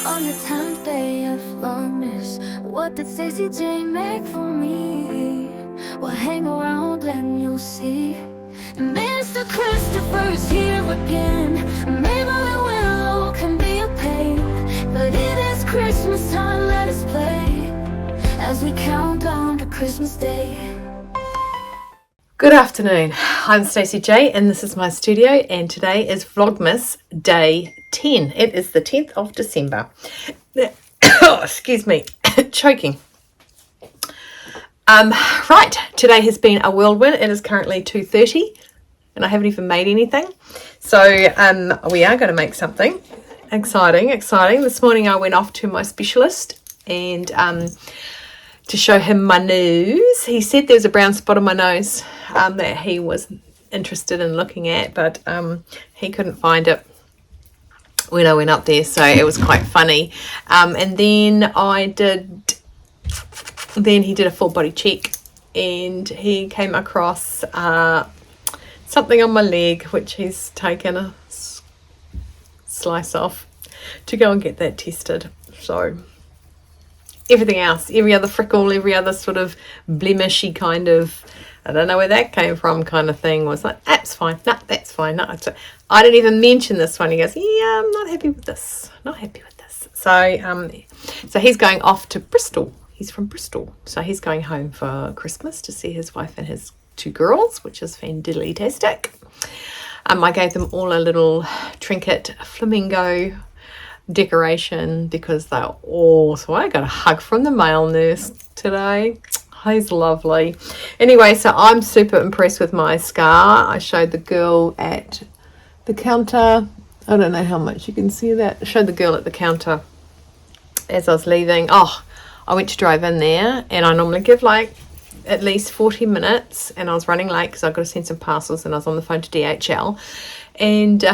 On the 10th day of Vlogmas, what did Stacey J make for me? Well, hang around and you'll see. Mr. Christopher is here again. Mabel and Willow can be a pain, but it is Christmas time, let us play as we count down to Christmas Day. Good afternoon, I'm Stacey J and this is my studio, and today is Vlogmas Day 10. It is the 10th of December. Oh, excuse me, choking. Right, today has been a whirlwind. It is currently 2:30 and I haven't even made anything. So we are going to make something exciting. This morning I went off to my specialist and to show him my nose. He said there's a brown spot on my nose that he was interested in looking at, but he couldn't find it when I went up there, so it was quite funny. And then he did a full body check and he came across something on my leg, which he's taken a slice off to go and get that tested. So everything else, every other freckle, every other sort of blemishy kind of, I don't know where that came from kind of thing, was like, that's fine, no, that's fine, no. I didn't even mention this one. He goes, yeah, I'm not happy with this, So he's going off to Bristol. He's from Bristol, so he's going home for Christmas to see his wife and his 2 girls, which is fantastic. I gave them all a little trinket flamingo decoration because they're all, so I got a hug from the male nurse today. He's lovely. Anyway, so I'm super impressed with my scar. I showed the girl at the counter. I don't know how much you can see that. I showed the girl at the counter as I was leaving. Oh, I went to drive in there, and I normally give like at least 40 minutes, and I was running late because I've got to send some parcels, and I was on the phone to DHL and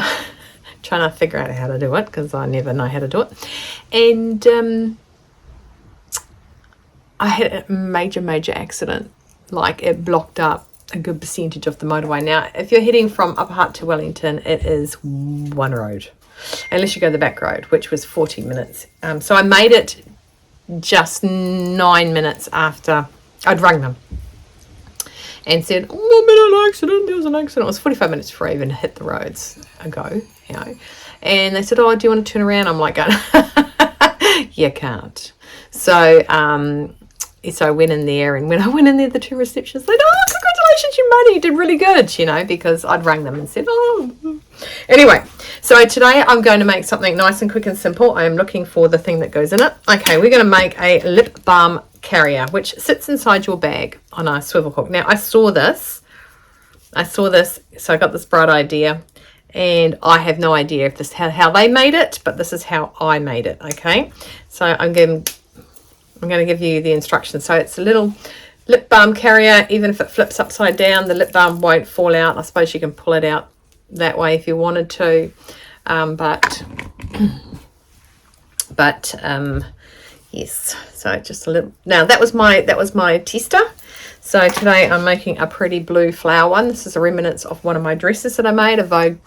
trying to figure out how to do it because I never know how to do it. And I had a major accident. Like, it blocked up a good percentage of the motorway. Now, if you're heading from Upper Hutt to Wellington, it is one road, unless you go the back road, which was 40 minutes. So I made it just 9 minutes after I'd rung them and said, oh, I've been in an accident. There was an accident. It was 45 minutes before I even hit the roads ago, you know. And they said, oh, do you want to turn around? I'm like, you can't. So I went in there, and when I went in there, the 2 receptionists said, oh, congratulations, you made it. You did really good, you know, because I'd rang them and said, oh. Anyway, so today I'm going to make something nice and quick and simple. I am looking for the thing that goes in it. Okay, we're going to make a lip balm carrier, which sits inside your bag on a swivel hook. Now, I saw this, so I got this bright idea, and I have no idea if this how they made it, but this is how I made it. Okay, so I'm going to give you the instructions. So it's a little lip balm carrier. Even if it flips upside down, the lip balm won't fall out. I suppose you can pull it out that way if you wanted to, but yes. So just a little. Now that was my tester. So today I'm making a pretty blue flower one. This is a remnants of one of my dresses that I made, a Vogue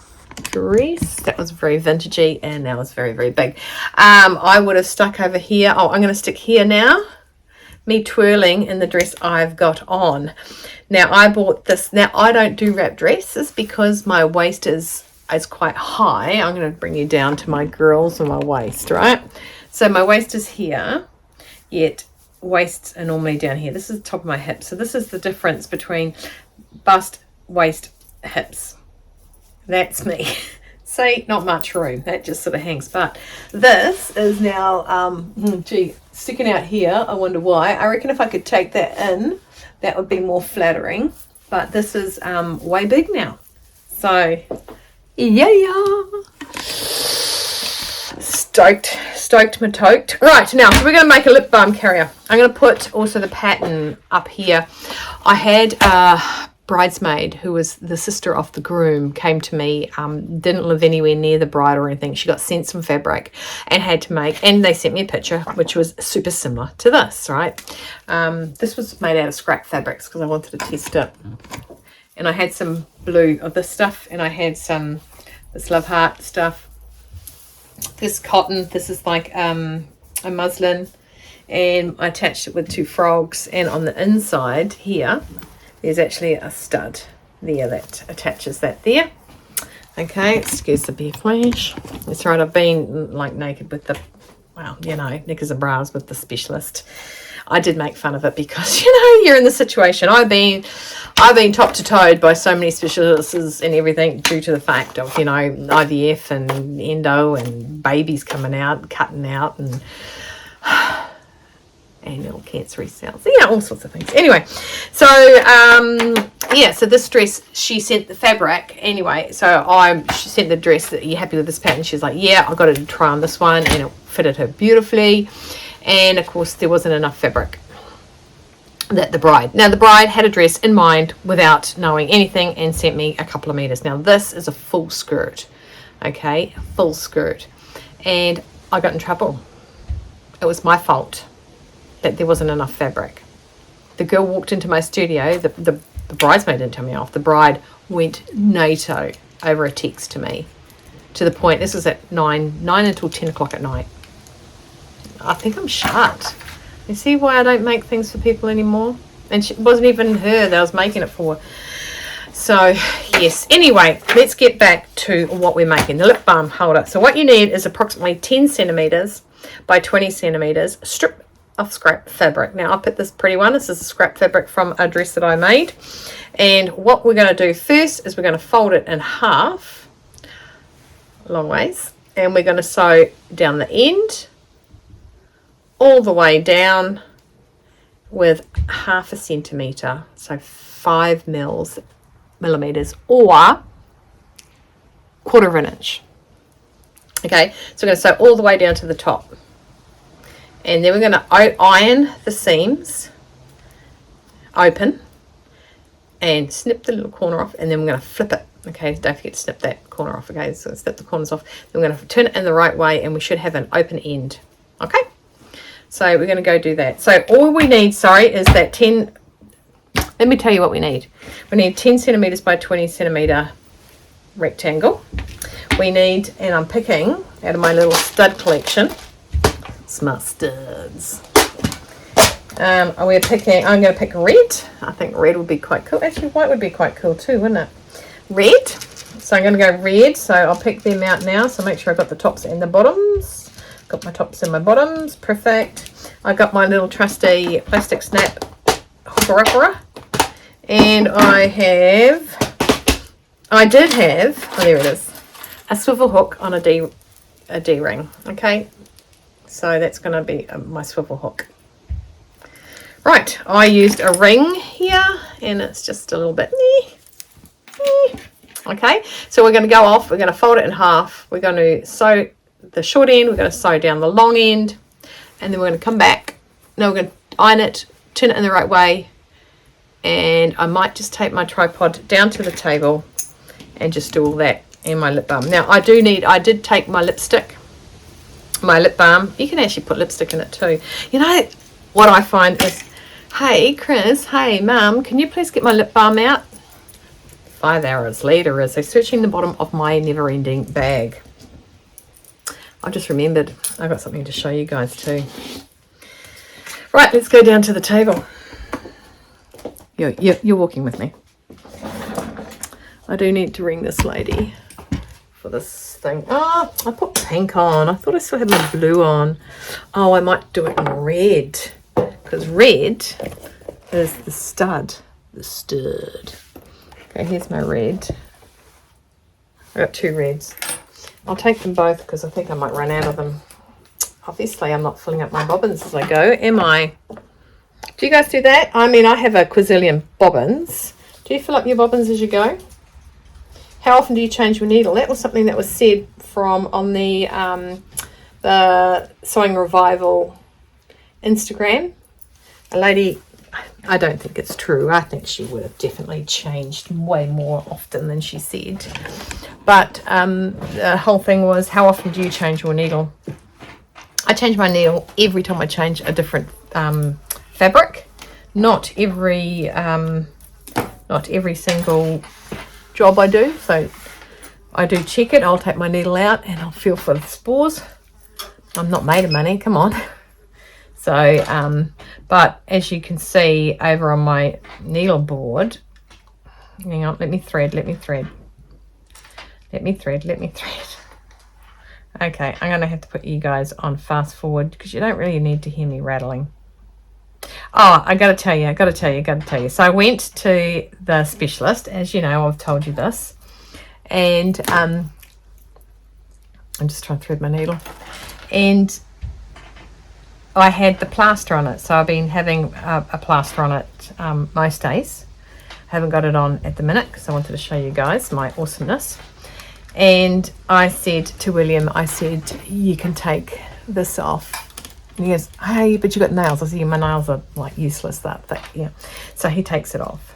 dress that was very vintagey, and that was very big. I would have stuck over here. Oh, I'm going to stick here now, me twirling in the dress I've got on. Now, I bought this. Now, I don't do wrap dresses because my waist is quite high. I'm going to bring you down to my girls and my waist, right? So my waist is here, yet waists are normally down here. This is the top of my hip. So this is the difference between bust, waist, hips. That's me. See, not much room. That just sort of hangs. But this is now, sticking out here. I wonder why. I reckon if I could take that in, that would be more flattering. But this is way big now. So, yeah. Stoked my toked. Right, now, so we're going to make a lip balm carrier. I'm going to put also the pattern up here. I had bridesmaid who was the sister of the groom came to me, didn't live anywhere near the bride or anything. She got sent some fabric and had to make, and they sent me a picture which was super similar to this, right? This was made out of scrap fabrics because I wanted to test it, and I had some blue of this stuff, and I had some this love heart stuff, this cotton. This is like a muslin, and I attached it with 2 frogs, and on the inside here there's actually a stud there that attaches that there. Okay, excuse the bear flash. That's right, I've been like naked with the, well, you know, knickers and bras with the specialist. I did make fun of it because, you know, you're in the situation. I've been top to toed by so many specialists and everything due to the fact of, you know, IVF and endo and babies coming out, cutting out, and annual cancerous cells, you know, all sorts of things. Anyway, so yeah, so this dress, she sent the fabric anyway, so she sent the dress. That, are you happy with this pattern? She's like, yeah, I got to try on this one, and it fitted her beautifully. And of course there wasn't enough fabric that the bride had a dress in mind without knowing anything, and sent me a couple of meters. Now this is a full skirt, okay, full skirt, and I got in trouble. It was my fault that there wasn't enough fabric. The girl walked into my studio, the bridesmaid didn't tell me off. The bride went NATO over a text to me, to the point, this was at 9 until 10 o'clock at night. I think I'm shut. You see why I don't make things for people anymore? And it wasn't even her that I was making it for. So yes, anyway, let's get back to what we're making. The lip balm holder. So what you need is approximately 10 centimeters by 20 centimeters strip of scrap fabric. Now I picked this pretty one. This is a scrap fabric from a dress that I made, and what we're going to do first is we're going to fold it in half, long ways, and we're going to sew down the end all the way down with 1/2 centimeter, so 5 millimeters, or 1/4 inch. Okay, so we're going to sew all the way down to the top. And then we're going to iron the seams open and snip the little corner off, and then we're going to flip it. Okay, don't forget to snip that corner off. Okay, so snip the corners off. Then we're going to turn it in the right way, and we should have an open end. Okay, so we're going to go do that. So all we need, is that 10, let me tell you what we need. We need 10 centimeters by 20 centimeter rectangle. We need, and I'm picking out of my little stud collection, smart studs. I'm going to pick red. I think red would be quite cool. Actually, white would be quite cool too, wouldn't it? Red. So I'm going to go red. So I'll pick them out now. So make sure I've got the tops and the bottoms. Got my tops and my bottoms. Perfect. I got my little trusty plastic snap hooker-upper. And I did have, oh, there it is, a swivel hook on a D-ring. Okay. So that's going to be my swivel hook. Right, I used a ring here, and it's just a little bit. Okay, so we're going to go off. We're going to fold it in half. We're going to sew the short end. We're going to sew down the long end, and then we're going to come back. Now we're going to iron it, turn it in the right way, and I might just take my tripod down to the table and just do all that, and my lip balm. Now I did take my lipstick. My lip balm, you can actually put lipstick in it too. You know what I find is, hey Chris, hey mum, can you please get my lip balm out? 5 hours later, as they're searching the bottom of my never-ending bag, I just remembered I got something to show you guys too. Right, let's go down to the table. You're walking with me. I do need to ring this lady for this thing. Oh, I put pink on. I thought I still had my blue on. Oh, I might do it in red, because red is the stud. Okay, here's my red. I got 2 reds. I'll take them both because I think I might run out of them. Obviously, I'm not filling up my bobbins as I go, am I? Do you guys do that? I mean, I have a quazillion bobbins. Do you fill up your bobbins as you go? How often do you change your needle? That was something that was said from on the Sewing Revival Instagram. A lady, I don't think it's true. I think she would have definitely changed way more often than she said. But the whole thing was, how often do you change your needle? I change my needle every time I change a different fabric. Not every single job I do. So I do check it. I'll take my needle out and I'll feel for the spores. I'm not made of money, come on. So, but as you can see over on my needle board, hang on, let me thread. Okay, I'm going to have to put you guys on fast forward because you don't really need to hear me rattling. Oh, I got to tell you. So I went to the specialist, as you know, I've told you this. And I'm just trying to thread my needle. And I had the plaster on it. So I've been having a plaster on it most days. Haven't got it on at the minute because I wanted to show you guys my awesomeness. And I said to William, you can take this off. And he goes, hey, but you got nails. I said, yeah, my nails are like useless, that thing. Yeah. So he takes it off.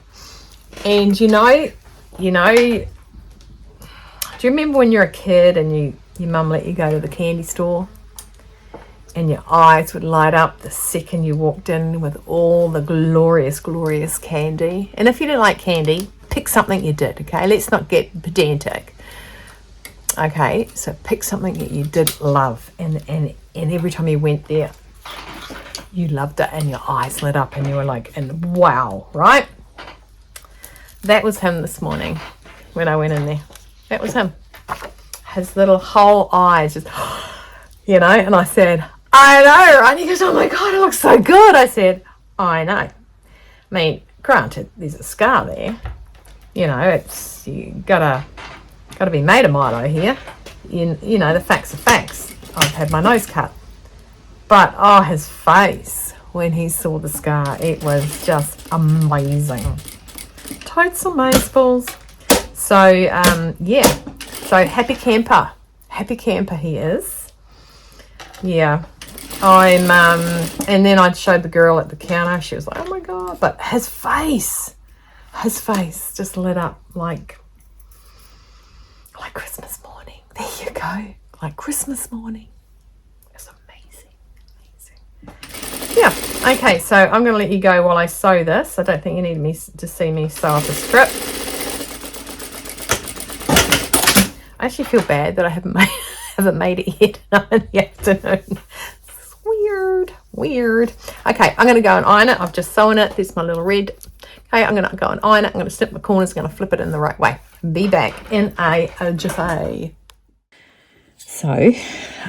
And you know, do you remember when you're a kid and your mum let you go to the candy store and your eyes would light up the second you walked in with all the glorious, glorious candy? And if you didn't like candy, pick something you did, okay? Let's not get pedantic. Okay, so pick something that you did love, and every time you went there, you loved it, and your eyes lit up, and you were like, and wow, right? That was him this morning when I went in there. That was him. His little whole eyes just, you know, and I said, I know, right? And he goes, oh my God, it looks so good. I said, I know. I mean, granted, there's a scar there. You know, it's, you gotta be made of Milo here. You know, the facts are facts. I've had my nose cut. But, oh, his face when he saw the scar, it was just amazing. Totes amazeballs. So, yeah. So, happy camper. Happy camper he is. Yeah. And then I showed the girl at the counter. She was like, oh my God. But his face just lit up like Christmas morning. There you go. Like Christmas morning. It's amazing. Yeah. Okay, so I'm going to let you go while I sew this. I don't think you need me to see me sew off a strip. I actually feel bad that I haven't made it yet in the afternoon. It's weird. Okay, I'm going to go and iron it. I've just sewn it. There's my little red. Okay, I'm going to go and iron it. I'm going to snip my corners. I'm going to flip it in the right way. Be back in a jiffy. So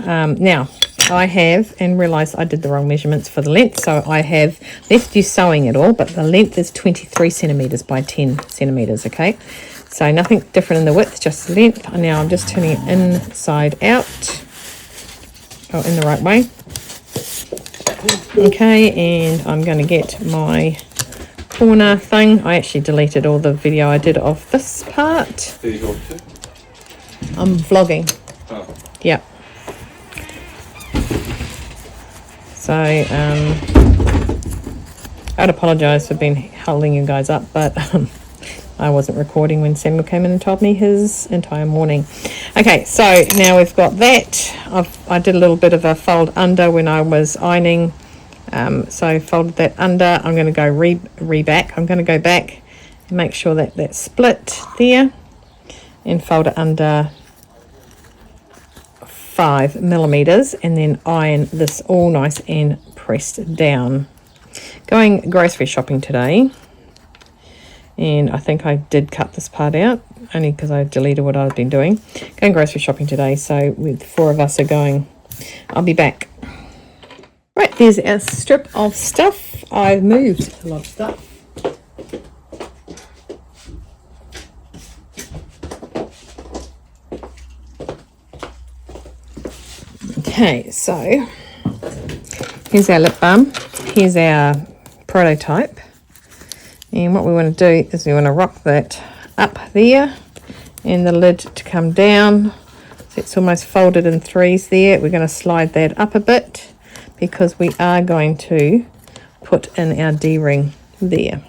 now I have and realised I did the wrong measurements for the length. So I have left you sewing it all, but the length is 23 centimetres by 10 centimetres. Okay, so nothing different in the width, just the length. And now I'm just turning it inside out. Oh, in the right way. Okay, and I'm going to get my corner thing. I actually deleted all the video I did of this part. I'm vlogging. Oh. Yep. So I'd apologise for being holding you guys up, but I wasn't recording when Samuel came in and told me his entire morning. Okay, so now we've got that. I did a little bit of a fold under when I was ironing. So I folded that under. I'm going to go re-back. I'm going to go back and make sure that that's split there and fold it under 5 millimeters and then iron this all nice and pressed down. Going grocery shopping today, and I think I did cut this part out only because I deleted what I've been doing. Going grocery shopping today, so with 4 of us are going. I'll be back. Right, there's a strip of stuff. I've moved a lot of stuff. Okay, so here's our lip balm. Here's our prototype. And what we want to do is we want to rock that up there and the lid to come down. So it's almost folded in 3s there. We're going to slide that up a bit, because we are going to put in our D-ring there,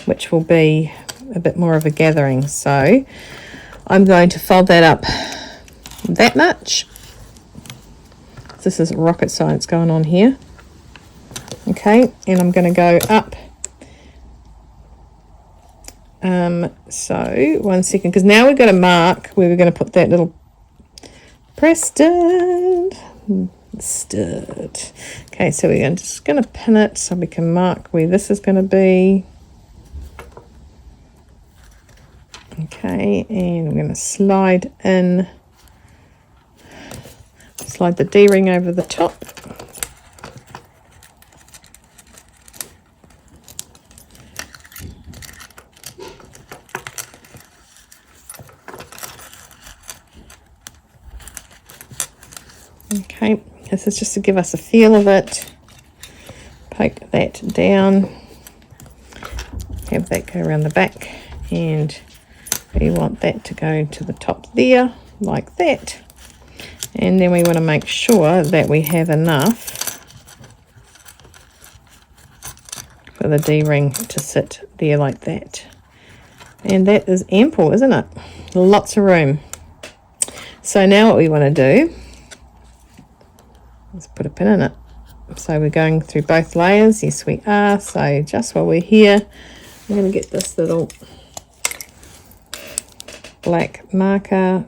which will be a bit more of a gathering. So I'm going to fold that up that much. This is rocket science going on here. Okay, and I'm going to go up So 1 second, because now we've got to mark where we're going to put that little stud. Okay, so we're just going to pin it so we can mark where this is going to be. Okay, and we're going to slide the D-ring over the top. Okay, this is just to give us a feel of it. Poke that down, have that go around the back, and we want that to go to the top there, like that. And then we want to make sure that we have enough for the D-ring to sit there like that. And that is ample, isn't it? Lots of room. So now what we want to do, let's put a pin in it. So we're going through both layers. Yes, we are. So just while we're here, I'm going to get this little black marker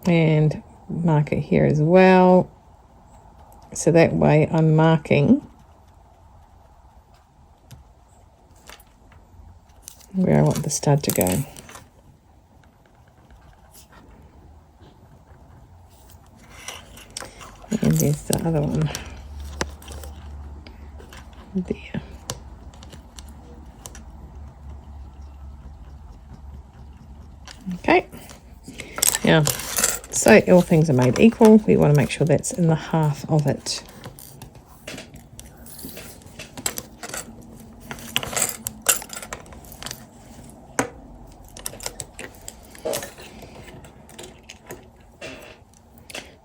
and mark it here as well. So that way I'm marking where I want the stud to go. And there's the other one there. Okay, now, so all things are made equal. We want to make sure that's in the half of it.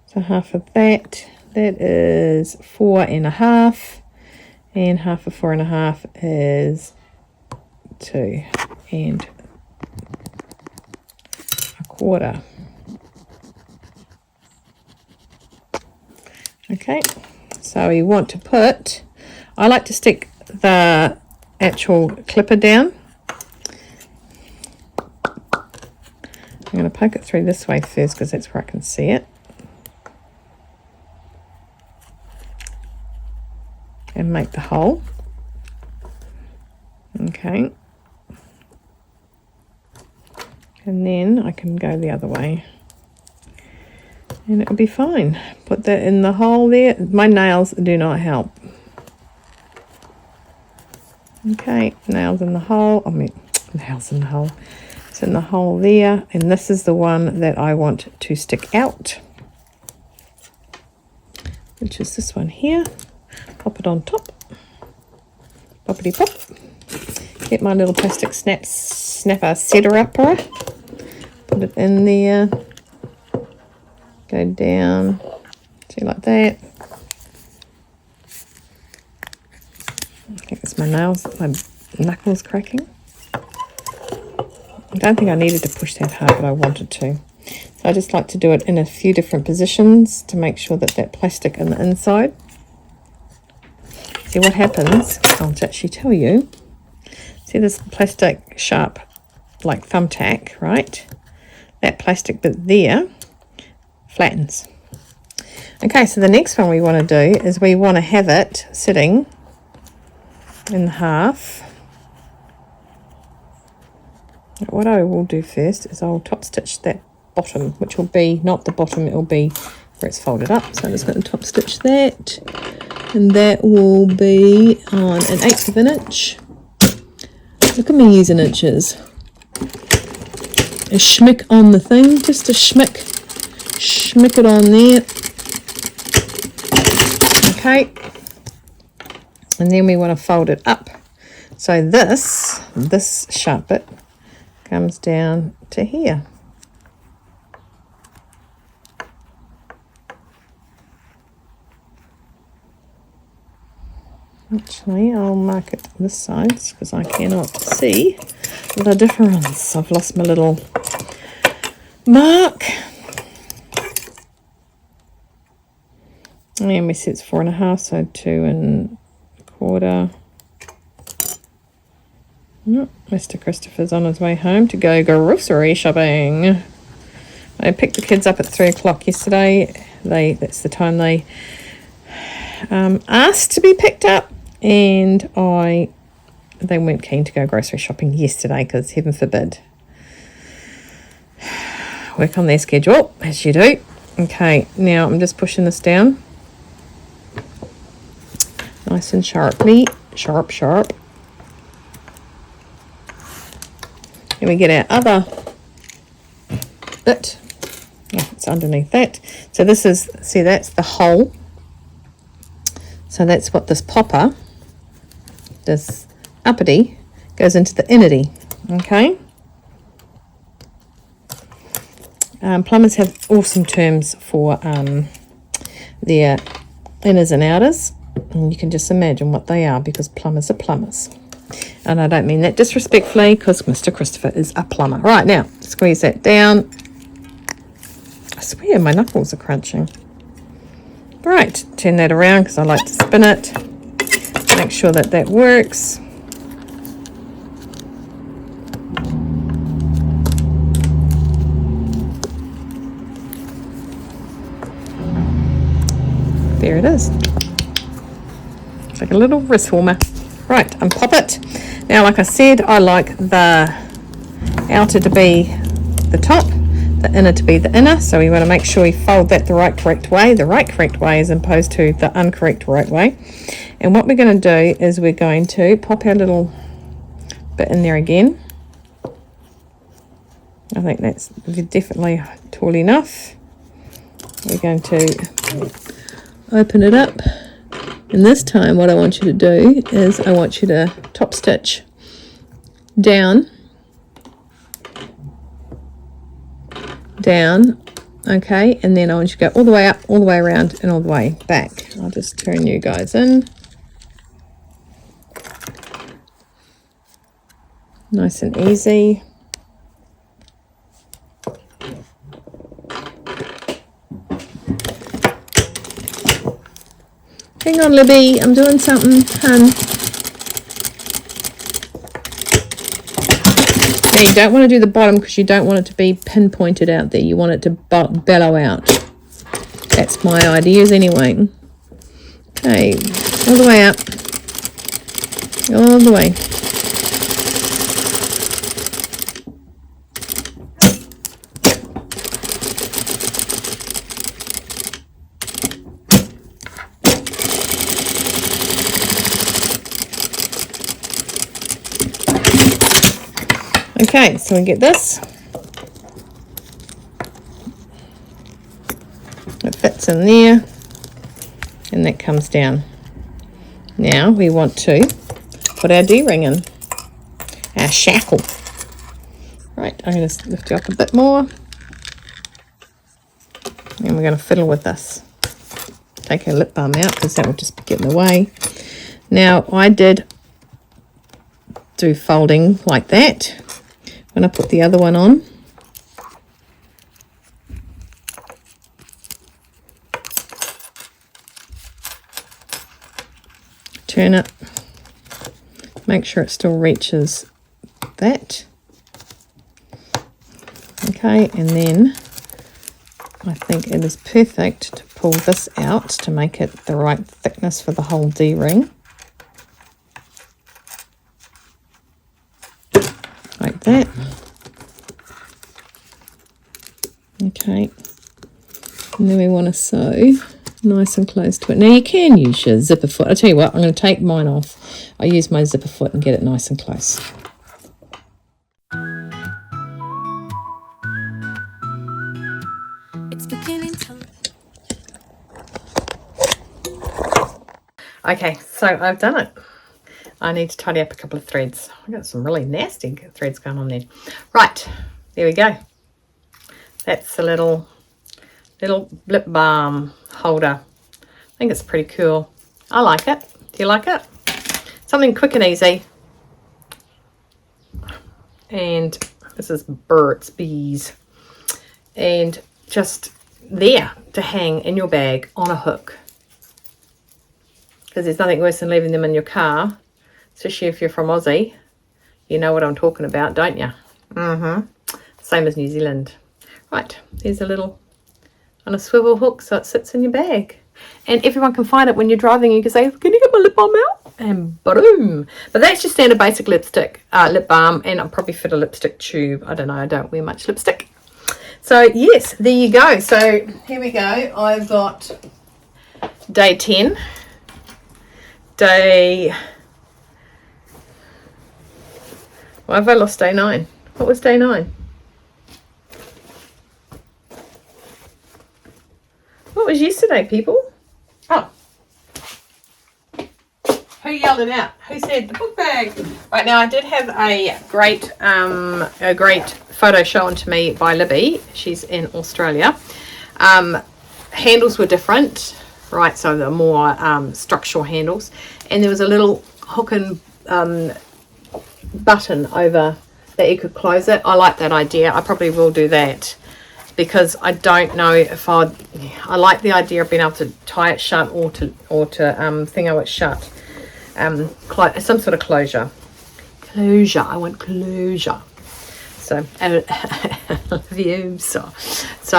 So half of that is 4.5, and half of 4.5 is 2.25. Okay, so we want to put, I like to stick the actual clipper down. I'm going to poke it through this way first because that's where I can see it. And make the hole. Okay. And then I can go the other way. And it'll be fine. Put that in the hole there. My nails do not help. Okay, nails in the hole. Nails in the hole. It's in the hole there. And this is the one that I want to stick out, which is this one here. Pop it on top. Poppity pop. Get my little plastic snapper setter upper. Put it in there. Go down. See, like that. I think it's my nails, my knuckles cracking. I don't think I needed to push that hard, but I wanted to. So I just like to do it in a few different positions to make sure that that plastic in the inside. See what happens, I'll actually tell you. See this plastic sharp, like thumbtack, right? That plastic bit there flattens. Okay, so the next one we want to do is we want to have it sitting in half. What I will do first is I'll top stitch that bottom, which will be not the bottom, it will be where it's folded up. So I'm just going to top stitch that. And that will be on 1/8 of an inch. Look at me using inches. A schmick on the thing, just a schmick it on there. Okay. And then we want to fold it up. So this sharp bit comes down to here. Actually, I'll mark it this side because I cannot see the difference. I've lost my little mark. And we said it's 4.5, so 2.25. No, Mr. Christopher's on his way home to go grocery shopping. I picked the kids up at 3 o'clock yesterday. That's the time they asked to be picked up, and they weren't keen to go grocery shopping yesterday because heaven forbid. Work on their schedule, as you do. Okay, now I'm just pushing this down. Nice and sharply. Sharp. And we get our other bit. Yeah, it's underneath that. So this is, see, that's the hole. So that's what this popper, this uppity, goes into the innity. Okay. Plumbers have awesome terms for their inners and outers, and you can just imagine what they are, because plumbers are plumbers. And I don't mean that disrespectfully, because Mr. Christopher is a plumber. Right, now, squeeze that down. I swear my knuckles are crunching. Right, turn that around because I like to spin it. Make sure that that works. There it is. It's like a little wrist warmer. Right, unpop it. Now, like I said, I like the outer to be the top, the inner to be the inner. So we want to make sure we fold that the right correct way as opposed to the incorrect right way. And what we're going to do is we're going to pop our little bit in there again. I think that's definitely tall enough. We're going to open it up, and this time what I want you to do is I want you to top stitch down, okay, and then I want you to go all the way up, all the way around, and all the way back. I'll just turn you guys in. Nice and easy. Hang on, Libby, I'm doing something, hun. Now, you don't want to do the bottom because you don't want it to be pinpointed out there. You want it to bellow out. That's my ideas anyway. Okay, all the way up. All the way. Okay, so we get this. It fits in there, and that comes down. Now we want to put our D-ring in, our shackle. Right, I'm going to lift you up a bit more, and we're going to fiddle with this. Take our lip balm out because that will just get in the way. Now, I did do folding like that when I put the other one on. Turn it, make sure it still reaches that. Okay, and then I think it is perfect to pull this out to make it the right thickness for the whole D-ring. Like that. Okay, and then we want to sew nice and close to it. Now you can use your zipper foot. I'll tell you what, I'm going to take mine off. I use my zipper foot and get it nice and close. It's beginning to... Okay, so I've done it. I need to tidy up a couple of threads. I've got some really nasty threads going on there. Right, there we go. That's the little lip balm holder. I think it's pretty cool. I like it. Do you like it? Something quick and easy. And this is Burt's Bees. And just there to hang in your bag on a hook. Because there's nothing worse than leaving them in your car, especially if you're from Aussie. You know what I'm talking about, don't you? Same as New Zealand. Right, there's a little on a swivel hook so it sits in your bag. And everyone can find it when you're driving. You can say, can you get my lip balm out? And boom. But that's just standard basic lipstick, lip balm. And I'll probably fit a lipstick tube. I don't know. I don't wear much lipstick. So, yes, there you go. So, here we go. I've got day 10. Why have I lost day 9? What was day 9? What was yesterday, people? Oh. Who yelled it out? Who said the book bag? Right, now I did have a great photo shown to me by Libby. She's in Australia. Handles were different, right? So they're more structural handles. And there was a little hook and button over that you could close it. I like that idea. I probably will do that, because I don't know if I like the idea of being able to tie it shut or to thingo it shut. Some sort of closure. I want closure. So,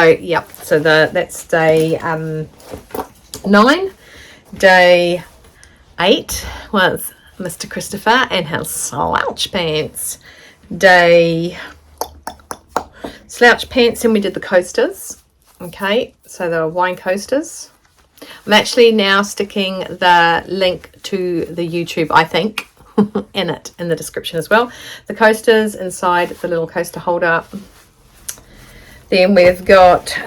yep. So that's day 9. Day 8 was Mr. Christopher and his slouch pants. Day slouch pants, and we did the coasters. Okay, so they were wine coasters. I'm actually now sticking the link to the YouTube, I think, in the description as well. The coasters inside the little coaster holder. Then we've got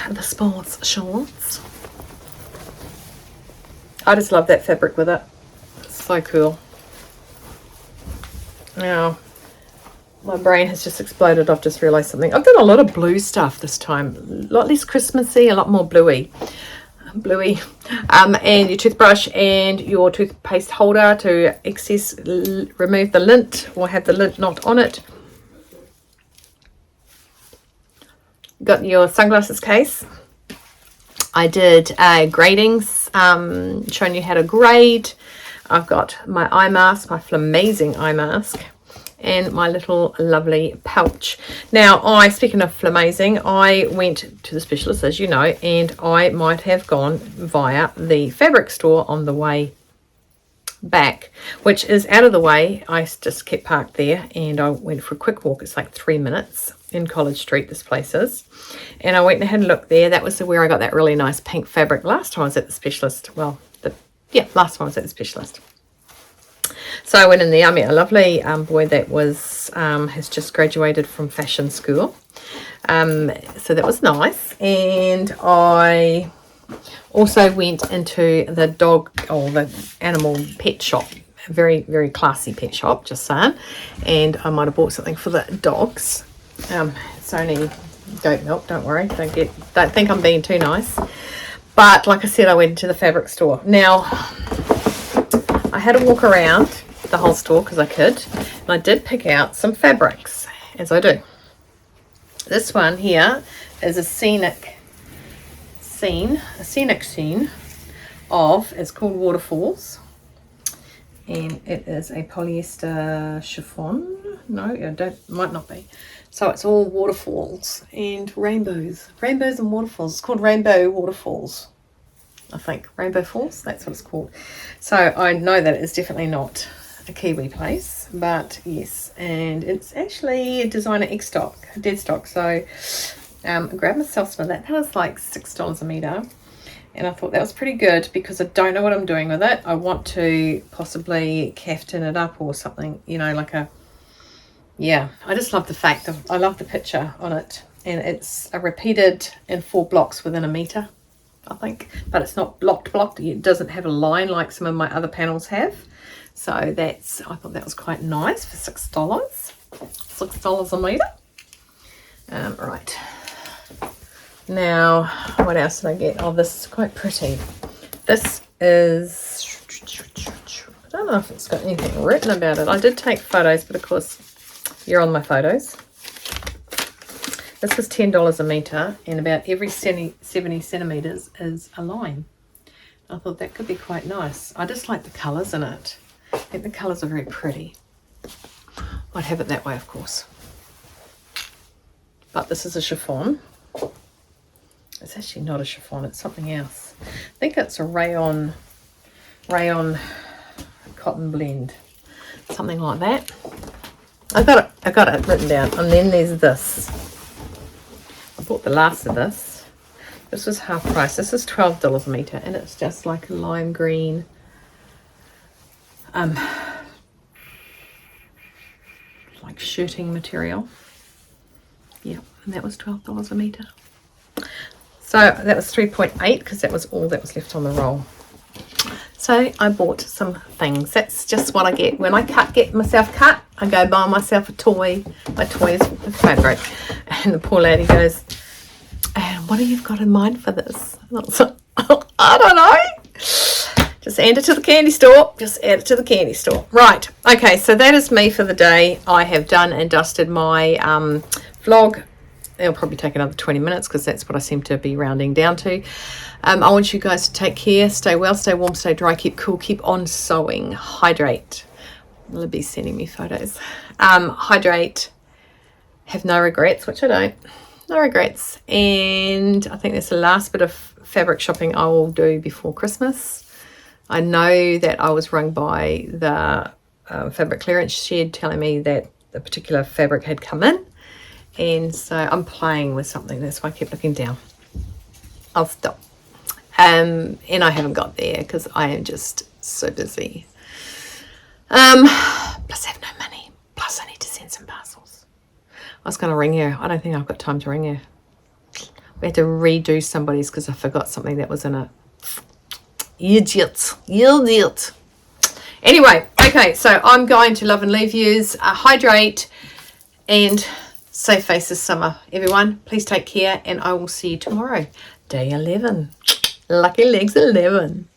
the sports shorts. I just love that fabric with it. It's so cool. Now, my brain has just exploded. I've just realised something. I've done a lot of blue stuff this time. A lot less Christmassy, a lot more bluey. And your toothbrush and your toothpaste holder to remove the lint or have the lint not on it. Got your sunglasses case. I did gradings, showing you how to grade. I've got my eye mask, my flamazing eye mask, and my little lovely pouch. Now, speaking of flamazing, I went to the specialist, as you know, and I might have gone via the fabric store on the way back, which is out of the way. I just kept parked there and I went for a quick walk. It's like 3 minutes in College Street, this place is. And I went and had a look there. That was where I got that really nice pink fabric last time I was at the specialist. Well, last time I was at the specialist. So I went in there. I met a lovely boy that has just graduated from fashion school. So that was nice. And I also went into the animal pet shop. A very, very classy pet shop, just saying. And I might have bought something for the dogs. It's only goat milk, don't worry. Don't think I'm being too nice. But like I said, I went to the fabric store. Now, I had to walk around the whole store because I could. And I did pick out some fabrics, as I do. This one here is a scenic scene of, it's called Waterfalls. And it is a polyester chiffon. No, might not be. So it's all waterfalls and rainbows. Rainbows and waterfalls. It's called Rainbow Waterfalls, I think. Rainbow Falls, that's what it's called. So I know that it's definitely not a Kiwi place, but yes. And it's actually a designer X stock, dead stock. So I grabbed myself some of that. That was like $6 a metre. And I thought that was pretty good because I don't know what I'm doing with it. I want to possibly caftan it up or something, I just love the fact that I love the picture on it. And it's repeated in 4 blocks within a metre, I think. But it's not blocked. It doesn't have a line like some of my other panels have. So I thought that was quite nice for $6. $6 a metre. Right. Now, what else did I get? Oh, this is quite pretty. This is, I don't know if it's got anything written about it. I did take photos, but of course, you're on my photos. This was $10 a metre, and about every 70 centimetres is a line. I thought that could be quite nice. I just like the colours in it. I think the colours are very pretty. I'd have it that way, of course. But this is a chiffon. It's actually not a chiffon, it's something else. I think it's a rayon cotton blend, something like that. I got it written down. And then there's this. I bought the last of this. This was half price. This is $12 a meter, and it's just like a lime green. Like shirting material. Yeah, and that was $12 a meter. So that was 3.8 because that was all that was left on the roll. So I bought some things. That's just what I get when I get myself cut. I go buy myself a toy. My toy is my favourite. And the poor lady goes, "And what have you got in mind for this?" And I was like, I don't know. Just add it to the candy store. Just add it to the candy store. Right. Okay, so that is me for the day. I have done and dusted my vlog. It'll probably take another 20 minutes because that's what I seem to be rounding down to. I want you guys to take care. Stay well, stay warm, stay dry, keep cool, keep on sewing. Hydrate. Libby's sending me photos. Hydrate. Have no regrets, which I don't. No regrets. And I think that's the last bit of fabric shopping I will do before Christmas. I know that I was rung by the fabric clearance shed telling me that the particular fabric had come in. And so I'm playing with something. That's why I keep looking down. I'll stop. And I haven't got there because I am just so busy. Plus I have no money. Plus I need to send some parcels. I was going to ring her. I don't think I've got time to ring her. We had to redo somebody's because I forgot something that was in it. Idiot. Anyway, okay, so I'm going to love and leave yous. Hydrate and safe faces summer. Everyone, please take care and I will see you tomorrow. Day 11. Lucky legs 11.